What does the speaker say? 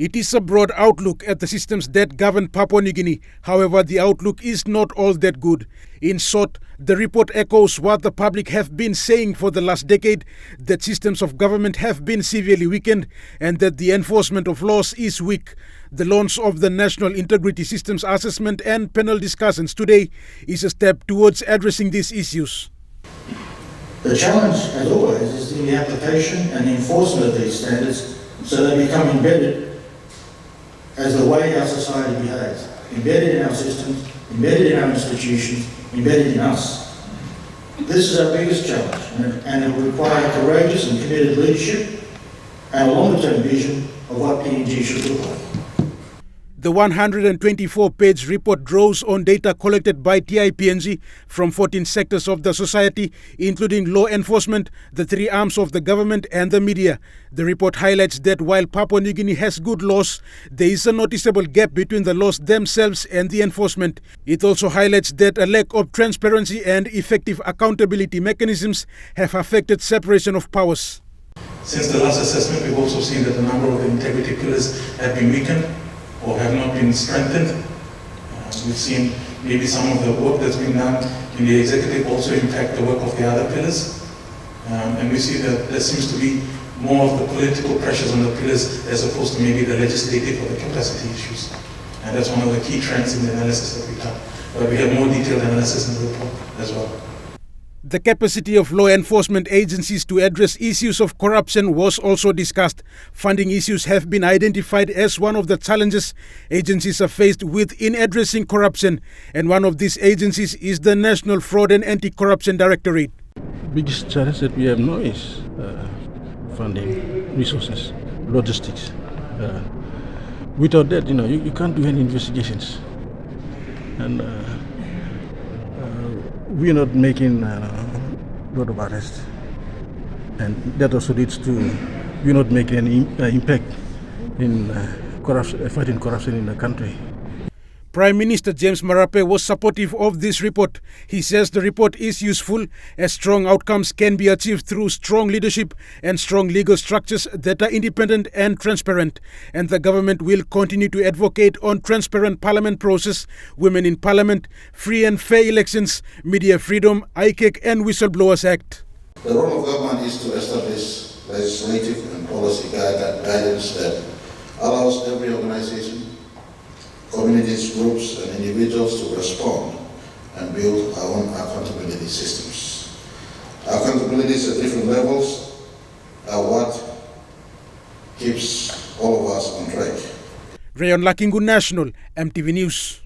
It is a broad outlook at the systems that govern Papua New Guinea. However, the outlook is not all that good. In short, the report echoes what the public have been saying for the last decade, that systems of government have been severely weakened and that the enforcement of laws is weak. The launch of the National Integrity Systems Assessment and panel discussions today is a step towards addressing these issues. The challenge, as always, is in the application and enforcement of these standards so they become embedded as the way our society behaves, embedded in our systems, embedded in our institutions, embedded in us. This is our biggest challenge, and it will require courageous and committed leadership and a longer-term vision of what PNG should look like. The 124-page report draws on data collected by TIPNG from 14 sectors of the society, including law enforcement, the three arms of the government and the media. The report highlights that while Papua New Guinea has good laws, there is a noticeable gap between the laws themselves and the enforcement. It also highlights that a lack of transparency and effective accountability mechanisms have affected separation of powers. Since the last assessment, we've also seen that the number of the integrity pillars have been weakened or have not been strengthened. We've seen maybe some of the work that's been done in the executive also impact the work of the other pillars. And we see that there seems to be more of the political pressures on the pillars as opposed to maybe the legislative or the capacity issues. And that's one of the key trends in the analysis that we've done. But we have more detailed analysis in the report as well. The capacity of law enforcement agencies to address issues of corruption was also discussed. Funding issues have been identified as one of the challenges agencies are faced with in addressing corruption, and one of these agencies is the National Fraud and Anti-Corruption Directorate. Biggest challenge that we have now is funding, resources, logistics. Without that, you can't do any investigations. And we are not making a lot of arrests, and that also leads to we are not making any impact in fighting corruption in the country. Prime Minister James Marape was supportive of this report. He says the report is useful as strong outcomes can be achieved through strong leadership and strong legal structures that are independent and transparent. And the government will continue to advocate on transparent parliament process, women in parliament, free and fair elections, media freedom, ICAC and Whistleblowers Act. The role of government is to establish legislative and policy guidance that allows every organization, communities, groups, and individuals to respond and build our own accountability systems. Accountabilities at different levels are what keeps all of us on track. Rayon Lakingu National, EMTV News.